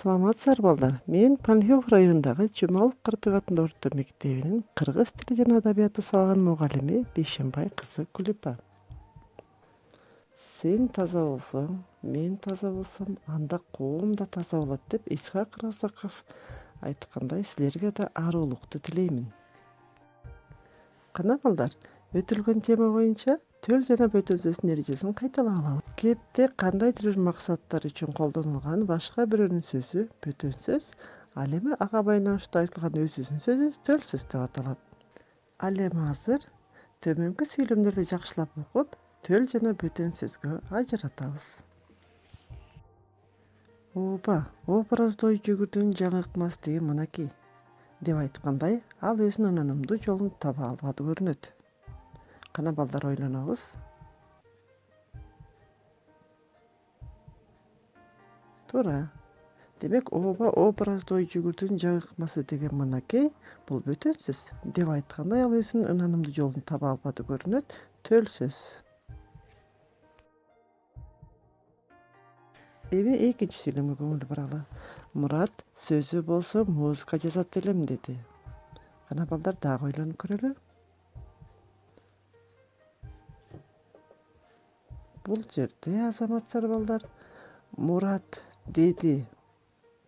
Саламатсыздар балдар. Мен Панфилов районундагы Жумалов Кырпыгатында орто мектебинин кыргыз тили жана адабияты сабагынын мугалими Бейшенбай кызы Күлүпа. Сен таза болсоң, мен таза болсом, анда коом да таза болот деп Исхак Разаков айткандай, силерге да аруулукту тилеймин. Кана балдар, өтүлгөн тема боюнча төл жана бөтөн сөздүн эрежесин кайталап алалы. Кепте кандайдыр бир максаттар үчүн колдонулган башка бирөөнүн сөзү бөтөн сөз, ал эми ага байланыштуу айтылган өзүбүздүн сөзүбүз төл сөз деп аталат. Ал эми азыр төмөнкү сүйлөмдөрдү жакшылап окуп, төл жана бөтөн сөзгө ажыратабыз. Ооба, образдуу ой жүгүрдүн жаңы ыкмасы мынакей деп айткандай, ал өзүнүн ынанымдуу жолун таба албады көрүнөт. Кана балдар ойлонобуз. Туура. Демек, ооба образдуу ой жүгүрдүн жаңы ыкмасы деген мынакей бул бөтөн сөз деп айткандай, ал өзүнүн ынанымдуу жолун таба албады көрүнөт, төл сөз. Эми экинчи сүйлөмгө көңүл буралы. Мурат сөзү болсо музыка жазат элем деди. Кана балдар дагы ойлонуп көрөлү. Бул жерде азаматсар балдар, Мурат деди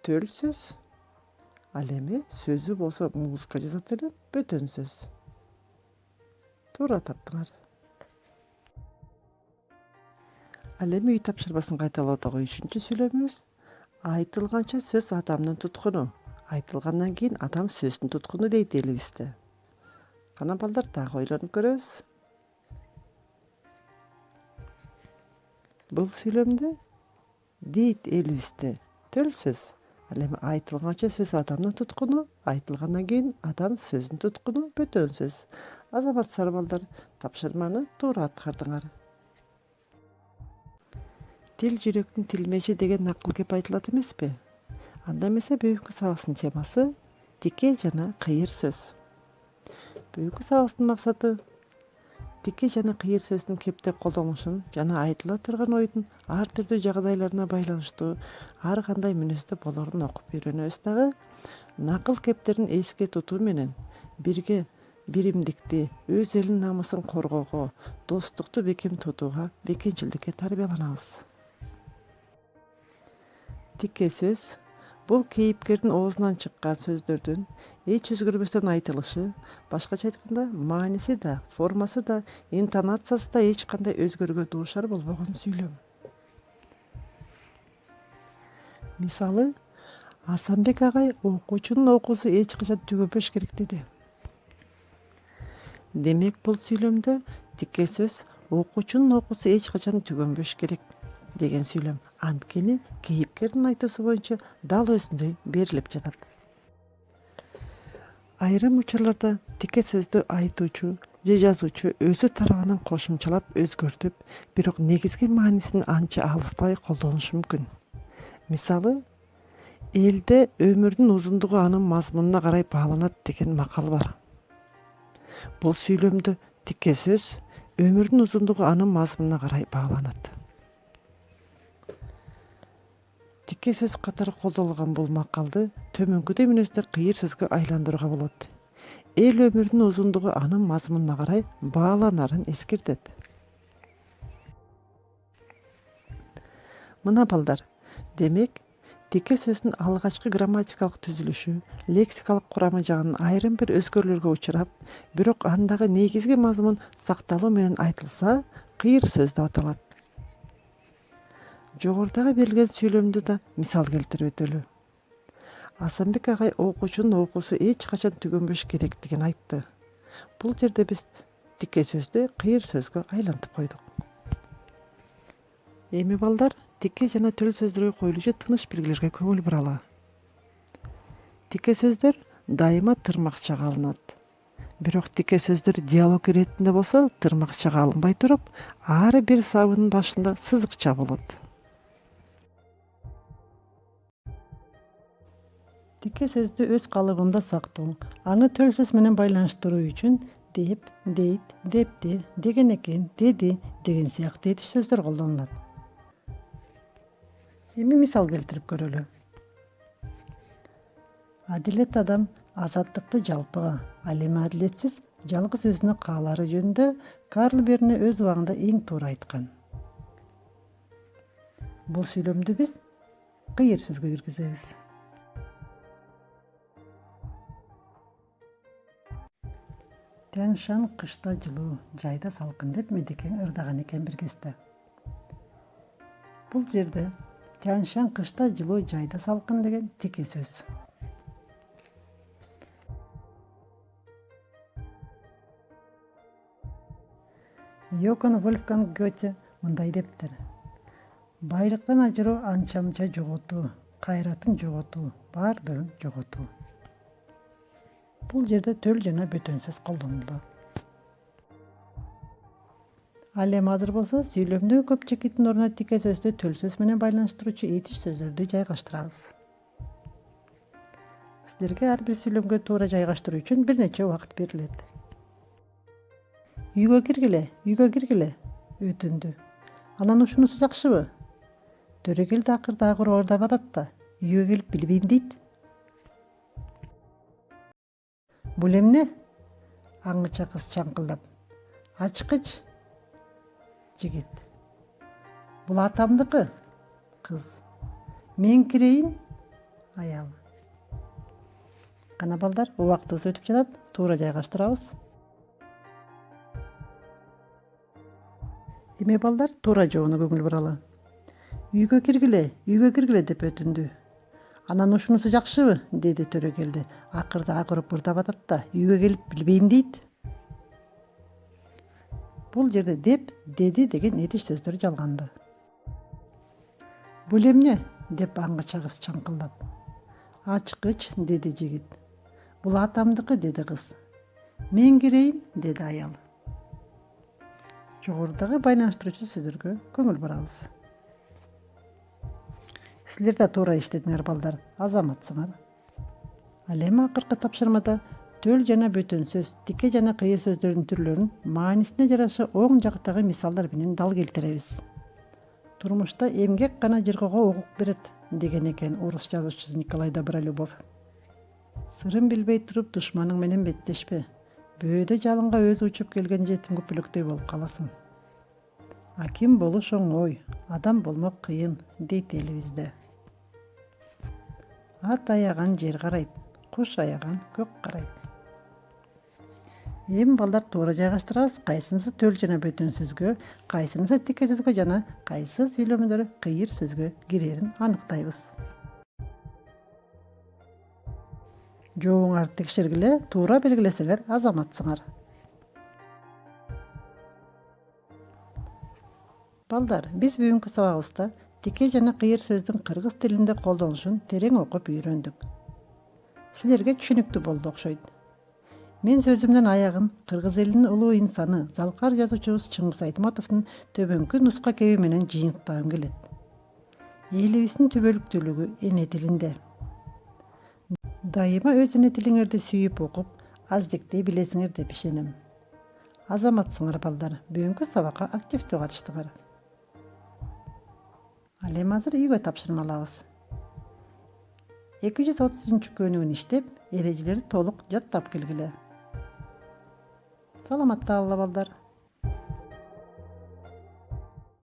төл сөз, ал эми сөзү болсо музыка жазат элем бөтөн сөз. Туура таптыңар. Ал эми үй тапшырмасын кайталоодогу үчүнчү сүйлөмүбүз айтылганча сөз адамдын туткуну, айтылгандан кийин адам сөздүн туткуну дейт элибизде. Кана балдар дагы ойлонуп көрөбүз. Бул сүйлөмдө дейт элибизде төл сөз, ал эми айтылганча сөз адамдын туткуну, айтылгандан кийин адам сөздүн туткуну бөтөн сөз. Азаматсар балдар, тапшырманы туура аткардыңар. Тил жүрөктүн тилмежи деген накыл кеп айтылат эмеспи? Анда эмесе бүгүнкү сабактын темасы тике жана кыйыр сөз. Бүгүнкү сабактын максаты тике жана кыйыр сөздүн кептеп колдонулушун жана айтыла турган ойдун ар түрдүү жагдайларына байланыштуу ар кандай мүнөздө болорун окуп үйрөнөбүз дагы, накыл кептерин эске тутуу менен бирге биримдикти, өз элинин намысын коргоого, достукту бекем тутууга, бекенчилдикке тарбияланабыз. Тике сөз бул кейипкердин оозунан чыккан сөздөрдүн эч өзгөрбөстөн айтылышы, башкача айтканда, мааниси да, формасы да, интонациясы да эч кандай өзгөрүүгө дуушар болбогон сүйлөм. Мисалы, Асанбек агай окуучунун окуусу эч качан түгөнбөш керек деди. Демек, бул сүйлөмдө тике сөз окуучунун окуусу эч качан түгөнбөш керек деген сүйлөм. Анткени кейипкердин айтуусу боюнча дал өзүндөй берилип жатат. Айрым учурларда тике сөздү айтуучу же жазуучу өзү тарабынан кошумчалап өзгөртүп, бирок негизги маанисин анча алыстай колдонушу мүмкүн. Мисалы, элде өмүрдүн узундугу анын мазмунуна карай бааланат деген макал бар. Бул сүйлөмдө тике сөз өмүрдүн узундугу анын мазмунуна карай бааланат. Тике сөз катары колдонулган бул макалды төмөнкүдөй мүнөздө кыйыр сөзгө айландырууга болот. Эл өмүрүнүн узундугу анын мазмунуна карай бааланарын эскертет. Мына балдар, демек, тике сөздүн алгачкы грамматикалык түзүлүшү, лексикалык курамы жагынан айрым бир өзгөрүүлөргө учурап, бирок андагы негизги мазмун сакталуу менен айтылса, кыйыр сөз деп аталат. Жогорудагы берилген сүйлөмдү да мисал келтирип өтөлү. Асанбек агай окуучунун окуусу эч качан түгөнбөш керек деген айтты. Бул жерде биз тике сөздү кыйыр сөзгө айлантып койдук. Эми балдар, тике жана төл сөздөргө коюлуучу тыныч белгилерге көңүл буралы. Тике сөздөр дайыма тырмакчага алынат. Бирок тике сөздөр диалог иретинде болсо, тырмакчага алынбай туруп, ар бир сабынын башында сызыкча болот. Тике сөздү өз калыбында сактоо, аны төл сөз менен байланыштыруу үчүн деп, дейт, депти, деген экен, деди деген сыяктуу этиш сөздөр колдонулат. Эми мисал келтирип көрөлү. Адилет адам азаттыкты жалпыга, ал эми адилетсиз жалгыз өзүнө каалары жөнүндө Карл Берне өз убагында эң туура айткан. Бул сүйлөмдү биз кыйыр сөзгө киргизебиз. Тянь-Шань кышта жылуу, жайда салкын деп Медекең ырдаган экен бир кезде. Бул жерде Тянь-Шань кышта жылуу, жайда салкын деген тике сөз. Йоганн Вольфганг Гете мындай дептир: байлыктан ажыроо анча-мынча жоготуу, кайратын жоготуу, баардыгын жоготуу. Бул жерде төл жана бөтөн сөз колдонулду. Ал эми азыр болсо сүйлөмдөгү көп чекиттин ордуна тике сөздү төл сөз менен байланыштыруучу этиш сөздөрдү жайгаштырабыз. Силерге ар бир сүйлөмгө туура жайгаштыруу үчүн бир нече убакыт берилет. Үйгө киргиле, өтүндү. Анан ушунусу жакшыбы? Төрөгелди акырда ордап атат да, үйгө келип билбейм дейт. Бул эмне? Аңгыча кыз чаңкылдап. Ачкыч. Жигит. Бул атамдыкы. Кыз. Мен кирейин. Аял. Кана балдар, убактыбыз өтүп жатат, туура жайгаштырабыз. Эме балдар, туура жообуна көңүл буралы. Үйгө киргиле деп өтүндү. Анан ушунусу жакшыбы? Деди төрөгелди. Акырда агырып ырдап атат да, үйгө келип билбейм дейт. Бул жерде деп, деди деген этиш сөздөр жалганды. Бул эмне? Деп аңгыча кыз чаңкылдап. Ачкыч, деди жигит. Бул атамдыкы, деди кыз. Мен кирейин, деди аял. Жогорудагы байланыштыруучу сөздөргө көңүл бурабыз. Силер да туура иштедиңер балдар, азаматсыңар. Ал эми акыркы тапшырмада төл жана бөтөн сөз, тике жана кыйыр сөздөрдүн түрлөрүн маанисине жараша оң жактагы мисалдар менен дал келтиребиз. Турмушта эмгек гана жыргоого укук берет, деген экен орус жазуучусу Николай Добролюбов. Сырын билбей туруп душманың менен беттешпе. Бөөдө жалынга өзү учуп келген жетим көпөлөктөй болуп каласың. Аким болуш оңой, адам болмок кыйын, дейт элибизде. Ат аяган жер карайт, куш аяган көк карайт. Эми балдар туура жайгаштырабыз, кайсынысы төл жана бөтөн сөзгө, кайсынысы тике сөзгө жана кайсы сүйлөмдөр кыйыр сөзгө кирерин аныктайбыз. Жообуңарды текшергиле, туура белгилесеңер азаматсыңар. Балдар, биз бүгүнкү сабагыбызда тике жана кыйыр сөздүн кыргыз тилинде колдонулушун терең окуп үйрөндүк. Силерге түшүнүктүү болду окшойт. Мен сөзүмдөн аягын кыргыз элинин улуу инсаны, залкар жазуучубуз Чыңгыз Айтматовдун төбөңкү нуска кеби менен жыйынтыктагым келет. Элибиздин түбөлүктүүлүгү эне тилинде. Дайыма өз эне тилиңерди сүйүп окуп, аздекти билесиңер деп ишенем. Азаматсыңар балдар, бүгүнкү сабакка активдүү катыштыңар. Ал эми азыр үйгө тапшырма алабыз. 230-көнүгүн иштеп, эрежелерди толук жаттап келгиле. Саламатта калгыла балдар.